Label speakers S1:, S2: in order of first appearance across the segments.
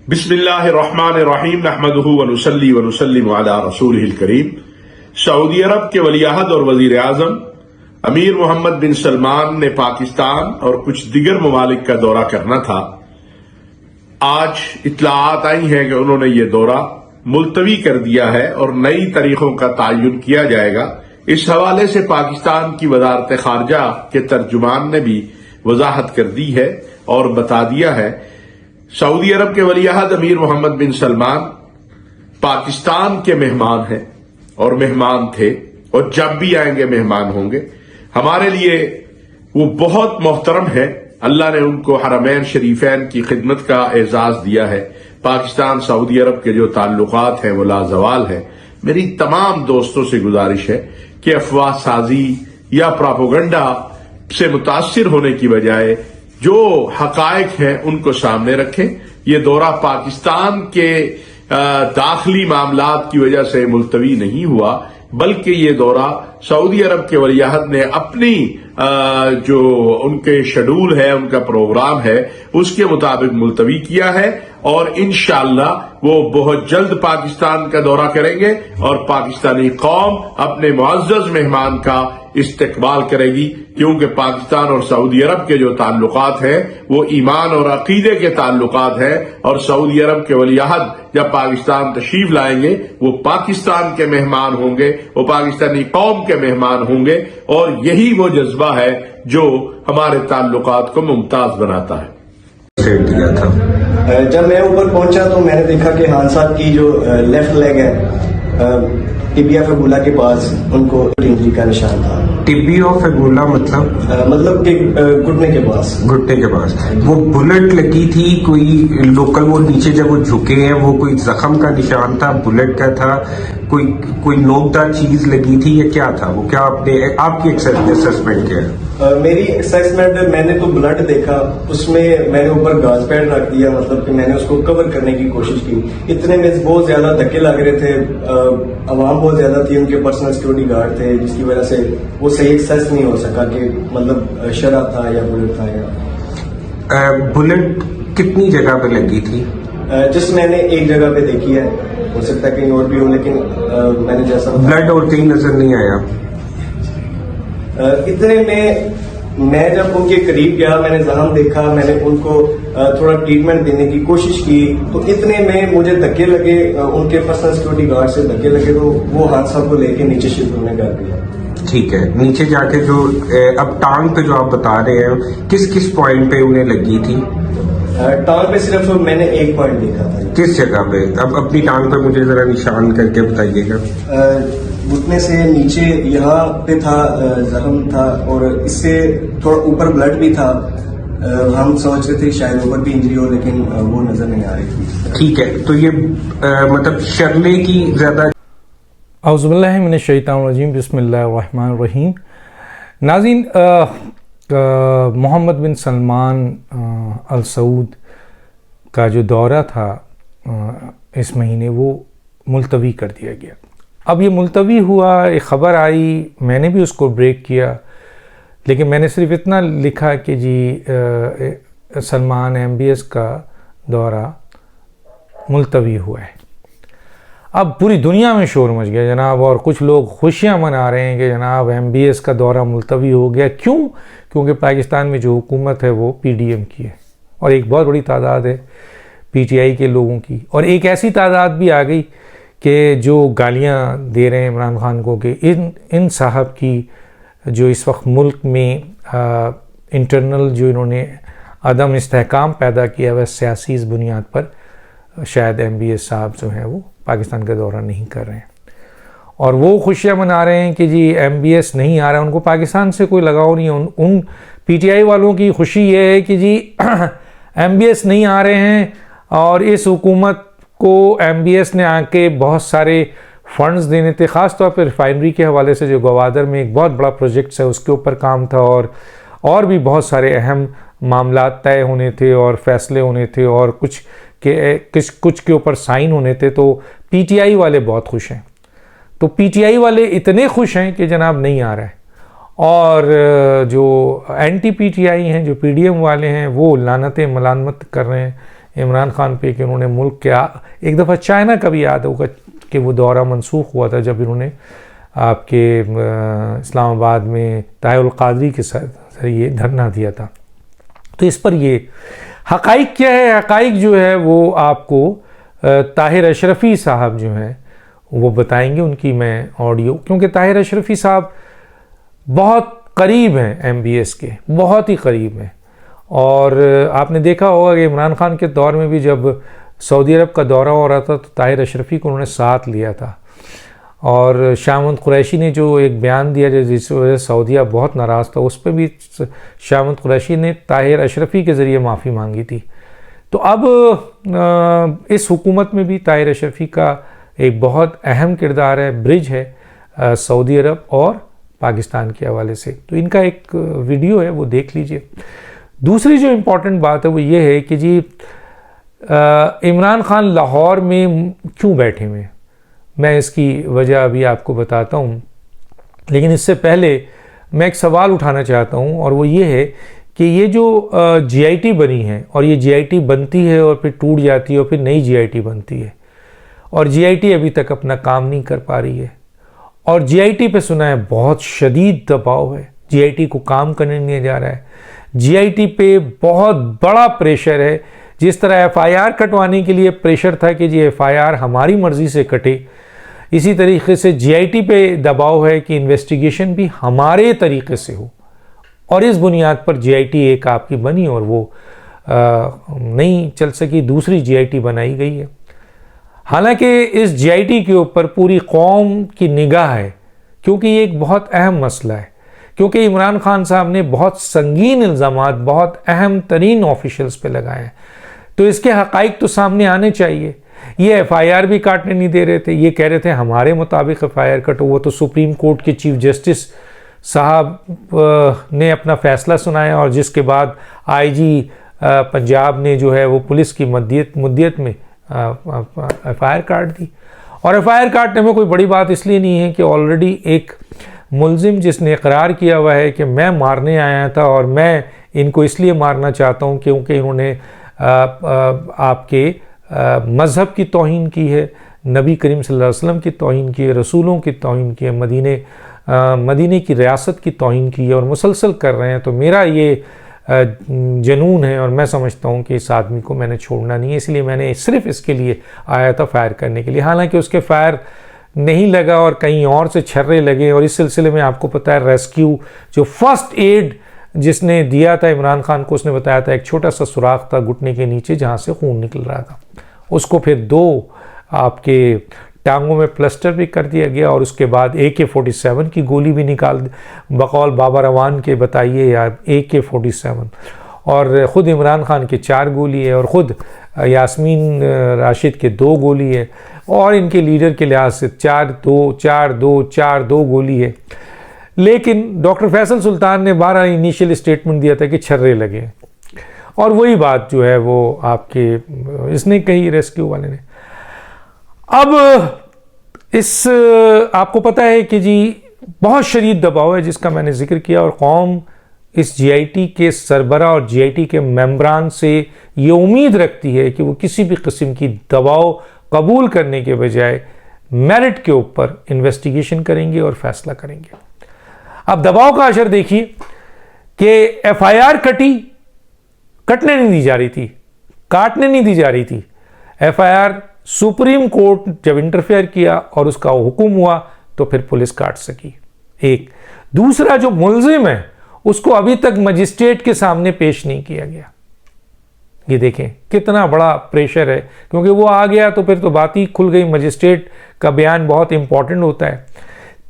S1: बिस्मिल्लाहिर्रहमानिर्रहीम नहमदुहु व नुसल्ली व नुसल्लिमु अला रसूलिहिल करीम। सऊदी अरब के वलीअहद और वजीर आजम अमीर मोहम्मद बिन सलमान ने पाकिस्तान और कुछ दिगर ममालिक का दौरा करना था। आज इत्तलाआत आई हैं कि उन्होंने ये दौरा मुलतवी कर दिया है और नई तारीखों का तयन किया जाएगा। इस हवाले से पाकिस्तान की वजारत खारजा के तर्जुमान ने भी वजाहत कर दी है और बता दिया है। सऊदी अरब के वलीअहद अमीर मोहम्मद बिन सलमान पाकिस्तान के मेहमान हैं और मेहमान थे और जब भी आएंगे मेहमान होंगे। हमारे लिए वो बहुत मोहतरम है। अल्लाह ने उनको हरमैन शरीफैन की खिदमत का एजाज दिया है। पाकिस्तान सऊदी अरब के जो ताल्लुकात हैं वो लाजवाल है। मेरी तमाम दोस्तों से गुजारिश है कि अफवाह साजी या प्रोपेगेंडा से मुतासिर होने की बजाय जो हकायक हैं उनको सामने रखें। ये दौरा पाकिस्तान के दाखिली मामलात की वजह से मुलतवी नहीं हुआ, बल्कि ये दौरा सऊदी अरब के वलीअहद ने अपनी जो उनके शेड्यूल है, उनका प्रोग्राम है, उसके मुताबिक मुलतवी किया है और इंशाअल्लाह वो बहुत जल्द पाकिस्तान का दौरा करेंगे और पाकिस्तानी कौम अपने मुअज़्ज़ज़ मेहमान का इस्तकबाल करेगी। क्योंकि पाकिस्तान और सऊदी अरब के जो ताल्लुकात हैं वो ईमान और अकीदे के ताल्लुकात हैं और सऊदी अरब के वलीअहद जब पाकिस्तान तशरीफ लाएंगे वो पाकिस्तान के मेहमान होंगे, वो पाकिस्तानी कौम के मेहमान होंगे और यही वो जज्बा है जो हमारे ताल्लुकात को मुमताज बनाता है।
S2: दिया था
S3: जब मैं ऊपर पहुंचा तो मैंने देखा कि खान साहब की जो लेफ्ट लेग है टिबिया फिबुला के पास उनको इंजरी का निशान था।
S2: टिबिया फिबुला मतलब
S3: कि घुटने के पास
S2: वो बुलेट लगी थी कोई लोकल, वो नीचे जब वो झुके हैं वो कोई जख्म का निशान था, बुलेट का था, कोई नोकदार चीज लगी थी या क्या था वो? क्या आपकी असेसमेंट क्या है?
S3: मेरी असेसमेंट, मैंने तो ब्लड देखा, उसमें मैंने ऊपर गाज पैड रख दिया, मतलब कि मैंने उसको कवर करने की कोशिश की। इतने में बहुत ज्यादा धक्के लग रहे थे, आवाम बहुत ज्यादा थी, उनके पर्सनल सिक्योरिटी गार्ड थे, जिसकी वजह से वो सही एक्सेस नहीं हो सका कि मतलब शराब था या बुलेट था या
S2: बुलेट कितनी जगह पे लगी थी?
S3: जिस मैंने एक जगह पे देखी है, हो सकता है कहीं और भी हो, लेकिन मैंने जैसा
S2: ब्लड और कहीं नजर नहीं आया।
S3: इतने में मैं जब उनके करीब गया, मैंने जख्म देखा, मैंने उनको थोड़ा ट्रीटमेंट देने की कोशिश की, तो इतने में मुझे धक्के लगे, उनके पर्सनल सिक्योरिटी गार्ड से धक्के लगे, तो वो हाथ साहब को लेके नीचे शिफ्ट होने कर दिया।
S2: ठीक है, नीचे जाके जो अब टांग पे जो आप बता रहे हैं, किस किस पॉइंट पे उन्हें लगी थी?
S3: टांग पे सिर्फ मैंने एक पॉइंट देखा था।
S2: किस जगह पे? अब अपनी टांग पे मुझे जरा निशान करके बताइएगा।
S3: घुटने से नीचे यहाँ पे था, जख्म था और इससे थोड़ा ऊपर ब्लड भी था। हम सोच रहे थे शायद ऊपर भी इंजरी हो, लेकिन वो नजर नहीं आ रही थी।
S2: ठीक है, तो ये मतलब शर्ले की ज्यादा।
S4: औज़ुबिल्लाहि मिनश्शैतानिर्रजीम, बिस्मिल्लाहिर्रहमानिर्रहीम। नाज़रीन, मोहम्मद बिन सलमान अल सऊद का जो दौरा था इस महीने, वो मुलतवी कर दिया गया। अब ये मुलतवी हुआ, एक ख़बर आई, मैंने भी उसको ब्रेक किया, लेकिन मैंने सिर्फ इतना लिखा कि जी सलमान MBS का दौरा मुलतवी हुआ है। अब पूरी दुनिया में शोर मच गया जनाब, और कुछ लोग खुशियां मना रहे हैं कि जनाब MBS का दौरा मुलतवी हो गया। क्यों? क्योंकि पाकिस्तान में जो हुकूमत है वो PDM की है और एक बहुत बड़ी तादाद है PTI के लोगों की, और एक ऐसी तादाद भी आ गई कि जो गालियां दे रहे हैं इमरान खान को कि इन साहब की जो इस वक्त मुल्क में इंटरनल जो इन्होंने अदम इस्तेहकाम पैदा किया है, सियासी इस बुनियाद पर शायद MBS साहब जो हैं वो पाकिस्तान का दौरा नहीं कर रहे हैं। और वो खुशियां मना रहे हैं कि जी MBS नहीं आ रहा है, उनको पाकिस्तान से कोई लगाव नहीं है। उन PTI वालों की खुशी ये है कि जी MBS नहीं आ रहे हैं और इस हुकूमत को MBS ने आके बहुत सारे फंड्स देने थे, ख़ास तौर पर रिफाइनरी के हवाले से जो गवादर में एक बहुत बड़ा प्रोजेक्ट है उसके ऊपर काम था, और भी बहुत सारे अहम मामला तय होने थे और फैसले होने थे और कुछ के ऊपर साइन होने थे। तो PTI वाले बहुत खुश हैं। तो PTI वाले इतने खुश हैं कि जनाब नहीं आ रहा है, और जो एंटी PTI हैं, जो PDM वाले हैं, वो लानतें मलामत कर रहे हैं इमरान खान पे कि उन्होंने मुल्क के एक दफ़ा चाइना का भी याद होगा कि वो दौरा मनसूख हुआ था जब इन्होंने आपके इस्लामाबाद में ताहिरुल क़ादरी के साथ ये धरना दिया था। तो इस पर ये हक़ाइक़ क्या है? हक़ाइक़ जो है वो आपको ताहिर अशरफ़ी साहब जो हैं वो बताएंगे, उनकी मैं ऑडियो, क्योंकि ताहिर अशरफ़ी साहब बहुत करीब हैं MBS के, बहुत ही करीब हैं। और आपने देखा होगा कि इमरान खान के दौर में भी जब सऊदी अरब का दौरा हो रहा था तो ताहिर अशरफ़ी को उन्होंने साथ लिया था। और शाह महमूद कुरैशी ने जो एक बयान दिया जिस वजह से सऊदीया बहुत नाराज़ था, उस पर भी शाह महमूद कुरैशी ने ताहिर अशरफ़ी के ज़रिए माफ़ी मांगी थी। तो अब इस हुकूमत में भी ताहिर अशरफ़ी का एक बहुत अहम किरदार है, ब्रिज है सऊदी अरब और पाकिस्तान के हवाले से। तो इनका एक वीडियो है, वो देख लीजिए। दूसरी जो इम्पोर्टेंट बात है वो ये है कि जी इमरान खान लाहौर में क्यों बैठे हुए हैं, मैं इसकी वजह अभी आपको बताता हूँ। लेकिन इससे पहले मैं एक सवाल उठाना चाहता हूँ, और वो ये है कि ये जो GIT बनी है, और ये GIT बनती है और फिर टूट जाती है और फिर नई GIT बनती है, और GIT अभी तक अपना काम नहीं कर पा रही है। और GIT पे सुना है बहुत शदीद दबाव है, GIT को काम करने नहीं जा रहा है, GIT पे बहुत बड़ा प्रेशर है। जिस तरह FIR कटवाने के लिए प्रेशर था कि जी FIR हमारी मर्ज़ी से कटे, इसी तरीके से GIT पे दबाव है कि इन्वेस्टिगेशन भी हमारे तरीके से हो। और इस बुनियाद पर GIT एक आपकी बनी और वो नहीं चल सकी, दूसरी GIT बनाई गई है। हालांकि इस GIT के ऊपर पूरी कौम की निगाह है, क्योंकि ये एक बहुत अहम मसला है, क्योंकि इमरान खान साहब ने बहुत संगीन इल्ज़ामात बहुत अहम तरीन ऑफिशियल्स पे लगाए हैं। तो इसके हक़ाइक़ तो सामने आने चाहिए। ये FIR भी काटने नहीं दे रहे थे, ये कह रहे थे हमारे मुताबिक FIR कटो। वो तो सुप्रीम कोर्ट के चीफ जस्टिस साहब ने अपना फ़ैसला सुनाया, और जिसके बाद IG पंजाब ने जो है वो पुलिस की मुद्दत में FIR काट दी। और FIR काटने में कोई बड़ी बात इसलिए नहीं है कि ऑलरेडी एक मुलजिम जिसने इकरार किया हुआ है कि मैं मारने आया था और मैं इनको इसलिए मारना चाहता हूँ क्योंकि इन्होंने आपके मज़हब की तौहीन की है, नबी करीम सल्लल्लाहु अलैहि वसल्लम की तौहीन की है, रसूलों की तौहीन की है, मदीने की रियासत की तौहीन की है, और मुसलसल कर रहे हैं। तो मेरा ये जनून है और मैं समझता हूँ कि इस आदमी को मैंने छोड़ना नहीं है, इसलिए मैंने सिर्फ इसके लिए आया था फायर करने के लिए। हालांकि उसके फायर नहीं लगा और कहीं और से छर्रे लगे। और इस सिलसिले में आपको पता है रेस्क्यू जो फर्स्ट एड जिसने दिया था इमरान खान को, उसने बताया था एक छोटा सा सुराख था घुटने के नीचे जहाँ से खून निकल रहा था, उसको फिर 2 आपके टांगों में प्लास्टर भी कर दिया गया, और उसके बाद AK-47 की गोली भी निकाल, बकौल बाबा रवान के बताइए यार AK-47, और ख़ुद इमरान खान के 4 गोली है, और ख़ुद यास्मीन राशिद के 2 गोली है, और इनके लीडर के लिहाज से 4-2 गोली है। लेकिन डॉक्टर फैसल सुल्तान ने 12 इनिशियल स्टेटमेंट दिया था कि छर्रे लगे, और वही बात जो है वो आपके इसने कही रेस्क्यू वाले ने। अब इस आपको पता है कि जी बहुत शदीद दबाव है जिसका मैंने जिक्र किया, और कौम इस GIT के सरबरा और GIT के मेंबरान से ये उम्मीद रखती है कि वो किसी भी किस्म की दबाव कबूल करने के बजाय मेरिट के ऊपर इन्वेस्टिगेशन करेंगे और फैसला करेंगे। अब दबाव का असर देखिए कि FIR कटने नहीं दी जा रही थी, काटने नहीं दी जा रही थी। FIR सुप्रीम कोर्ट जब इंटरफेयर किया और उसका हुक्म हुआ तो फिर पुलिस काट सकी। एक दूसरा जो मुलजिम है उसको अभी तक मजिस्ट्रेट के सामने पेश नहीं किया गया। ये देखें कितना बड़ा प्रेशर है, क्योंकि वो आ गया तो फिर तो बात ही खुल गई। मजिस्ट्रेट का बयान बहुत इंपॉर्टेंट होता है।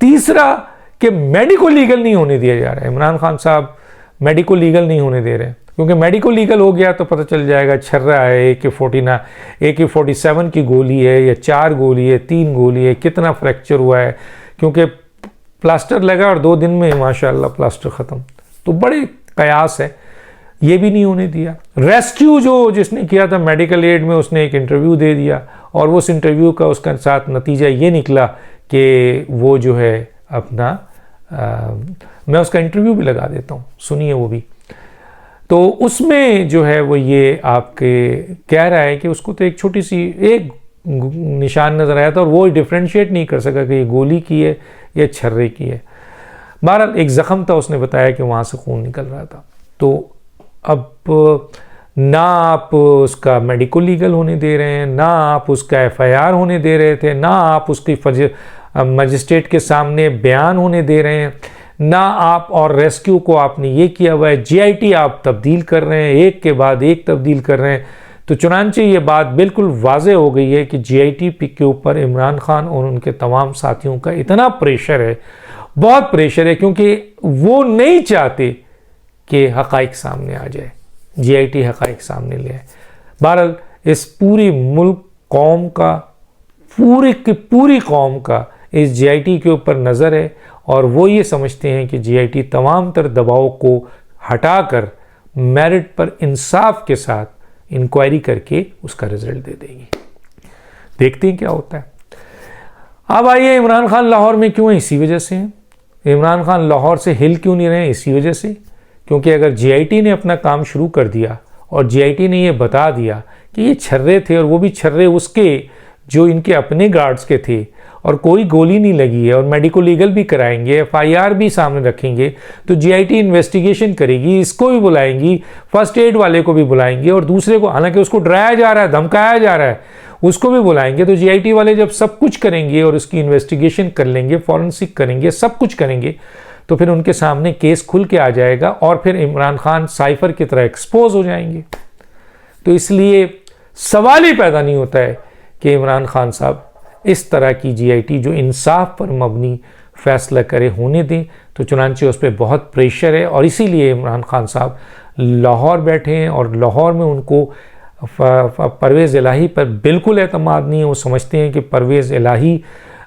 S4: तीसरा कि मेडिको लीगल नहीं होने दिया जा रहा है। इमरान खान साहब मेडिको लीगल नहीं होने दे रहे हैं, क्योंकि मेडिको लीगल हो गया तो पता चल जाएगा छर्रा है, AK-47 की गोली है या 4 गोली है, 3 गोली है, कितना फ्रैक्चर हुआ है, क्योंकि प्लास्टर लगा और 2 दिन में माशाल्लाह प्लास्टर ख़त्म। तो बड़े कयास है, ये भी नहीं होने दिया। रेस्क्यू जो जिसने किया था मेडिकल एड में, उसने एक इंटरव्यू दे दिया, और उस इंटरव्यू का उसका साथ नतीजा ये निकला कि वो जो है अपना मैं उसका इंटरव्यू भी लगा देता हूँ, सुनिए वो भी। तो उसमें जो है वो ये आपके कह रहा है कि उसको तो एक छोटी सी एक निशान नज़र आया था और वो डिफ्रेंशिएट नहीं कर सका कि ये गोली की है या छर्रे की है। बहरहाल एक ज़ख़म था, उसने बताया कि वहाँ से खून निकल रहा था। तो अब ना आप उसका मेडिकल लीगल होने दे रहे हैं, ना आप उसका FIR होने दे रहे थे, ना आप उसकी मजिस्ट्रेट के सामने बयान होने दे रहे हैं, ना आप और रेस्क्यू को आपने ये किया हुआ है। GIT आप तब्दील कर रहे हैं, एक के बाद एक तब्दील कर रहे हैं। तो चुनांचे ये बात बिल्कुल वाज़े हो गई है कि GIT के ऊपर इमरान खान और उनके तमाम साथियों का इतना प्रेशर है, बहुत प्रेशर है, क्योंकि वो नहीं चाहते कि हक़ाइक़ सामने आ जाए, GIT हक़ाइक़ सामने ले आए। बहरहाल इस पूरी मुल्क कौम का, पूरी की पूरी कौम का इस GIT के ऊपर नज़र है और वो ये समझते हैं कि GIT तमाम तर दबाव को हटाकर मेरिट पर इंसाफ के साथ इंक्वायरी करके उसका रिजल्ट दे देगी। देखते हैं क्या होता है। अब आइए, इमरान खान लाहौर में क्यों है? इसी वजह से हैं। इमरान खान लाहौर से हिल क्यों नहीं रहे? इसी वजह से, क्योंकि अगर GIT ने अपना काम शुरू कर दिया और GIT ने ये बता दिया कि ये छर्रे थे और वो भी छर्रे उसके जो इनके अपने गार्ड्स के थे और कोई गोली नहीं लगी है और मेडिकल लीगल भी कराएंगे, FIR भी सामने रखेंगे, तो GIT इन्वेस्टिगेशन करेगी, इसको भी बुलाएंगी, फर्स्ट एड वाले को भी बुलाएंगे और दूसरे को, हालांकि उसको डराया जा रहा है, धमकाया जा रहा है, उसको भी बुलाएंगे। तो GIT वाले जब सब कुछ करेंगे और उसकी इन्वेस्टिगेशन कर लेंगे, फॉरेंसिक करेंगे, सब कुछ करेंगे, तो फिर उनके सामने केस खुल के आ जाएगा और फिर इमरान खान साइफर की तरह एक्सपोज हो जाएंगे। तो इसलिए सवाल ही पैदा नहीं होता है कि इमरान खान साहब इस तरह की GIT जो इंसाफ पर मबनी फैसला करे होने दें। तो चुनांचे उस पर बहुत प्रेशर है और इसीलिए इमरान खान साहब लाहौर बैठे हैं और लाहौर में उनको परवेज़ इलाही पर बिल्कुल एतमाद नहीं है। वो समझते हैं कि परवेज़ इलाही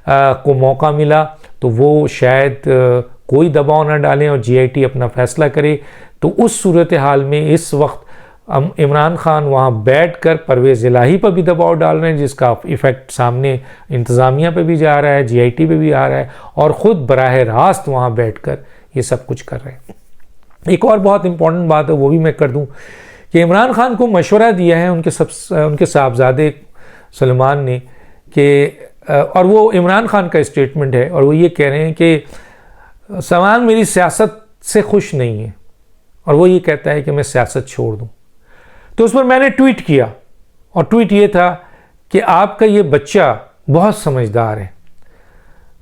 S4: को मौका मिला तो वो शायद कोई दबाव ना डालें और GIT अपना फैसला करे। तो उस सूरत हाल में इस वक्त इमरान खान वहाँ बैठकर परवेज़ इलाही पर भी दबाव डाल रहे हैं, जिसका इफ़ेक्ट सामने इंतज़ामिया पे भी जा रहा है, GIT पे भी आ रहा है और ख़ुद बराह रास्त वहाँ बैठकर ये सब कुछ कर रहे हैं। एक और बहुत इंपॉर्टेंट बात है, वो भी मैं कर दूँ कि इमरान खान को मशवरा दिया है उनके साहबजादे सलमान ने कि, और वो इमरान खान का स्टेटमेंट है और वो ये कह रहे हैं कि सलमान मेरी सियासत से खुश नहीं है और वो ये कहता है कि मैं सियासत छोड़ दूँ। तो उस पर मैंने ट्वीट किया और ट्वीट ये था कि आपका ये बच्चा बहुत समझदार है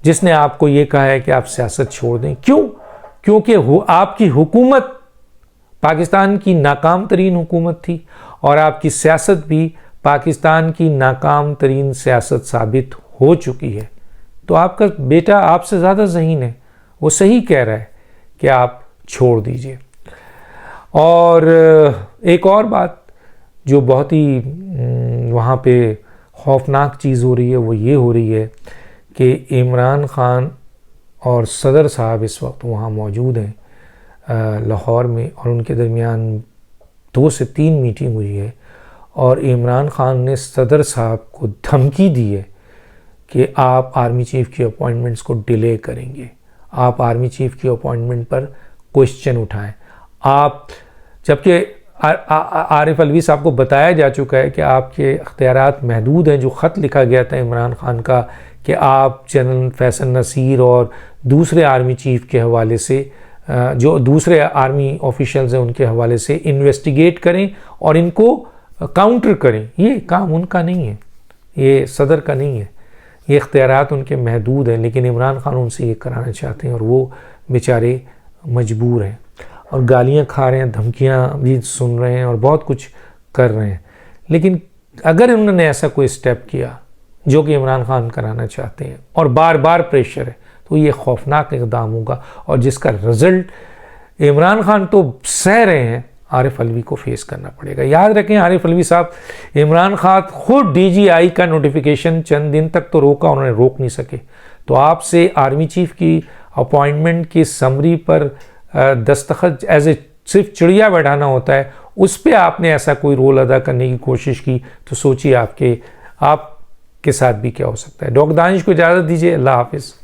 S4: जिसने आपको ये कहा है कि आप सियासत छोड़ दें। क्यों? क्योंकि आपकी हुकूमत पाकिस्तान की नाकाम तरीन हुकूमत थी और आपकी सियासत भी पाकिस्तान की नाकाम तरीन सियासत साबित हो चुकी है। तो आपका बेटा आपसे ज़्यादा ज़हीन है, वो सही कह रहा है कि आप छोड़ दीजिए। और एक और बात जो बहुत ही वहाँ पे खौफनाक चीज़ हो रही है वो ये हो रही है कि इमरान खान और सदर साहब इस वक्त वहाँ मौजूद हैं लाहौर में और उनके दरमियान 2 से 3 मीटिंग हुई है और इमरान खान ने सदर साहब को धमकी दी है कि आप आर्मी चीफ़ की अपॉइंटमेंट्स को डिले करेंगे, आप आर्मी चीफ़ की अपॉइंटमेंट पर क्वेश्चन उठाएं। आप, जबकि आरिफ अलवी साहब को बताया जा चुका है कि आपके अख्तियारात महदूद हैं। जो ख़त लिखा गया था इमरान खान का कि आप जनरल फैसल नसीर और दूसरे आर्मी चीफ़ के हवाले से, जो दूसरे आर्मी ऑफिशियल्स हैं उनके हवाले से इन्वेस्टिगेट करें और इनको काउंटर करें। ये काम उनका नहीं है, ये सदर का नहीं है, ये इख्तियारात उनके महदूद हैं, लेकिन इमरान खान उनसे ये कराना चाहते हैं और वो बेचारे मजबूर हैं और गालियां खा रहे हैं, धमकियां भी सुन रहे हैं और बहुत कुछ कर रहे हैं। लेकिन अगर उन्होंने ऐसा कोई स्टेप किया जो कि इमरान खान कराना चाहते हैं और बार बार प्रेशर है, तो ये खौफनाक इक़दाम होगा और जिसका रिज़ल्ट इमरान खान तो सह रहे हैं, आरिफ अलवी को फेस करना पड़ेगा। याद रखें, आरिफ अलवी साहब, इमरान खान खुद DGI का नोटिफिकेशन चंद दिन तक तो रोका, उन्होंने रोक नहीं सके। तो आपसे आर्मी चीफ़ की अपॉइंटमेंट की समरी पर दस्तखत एज ए सिर्फ चिड़िया बैठाना होता है, उस पर आपने ऐसा कोई रोल अदा करने की कोशिश की, तो सोचिए आपके साथ भी क्या हो सकता है। डॉक्टर दानिश को इजाज़त दीजिए। अल्लाह हाफिज़।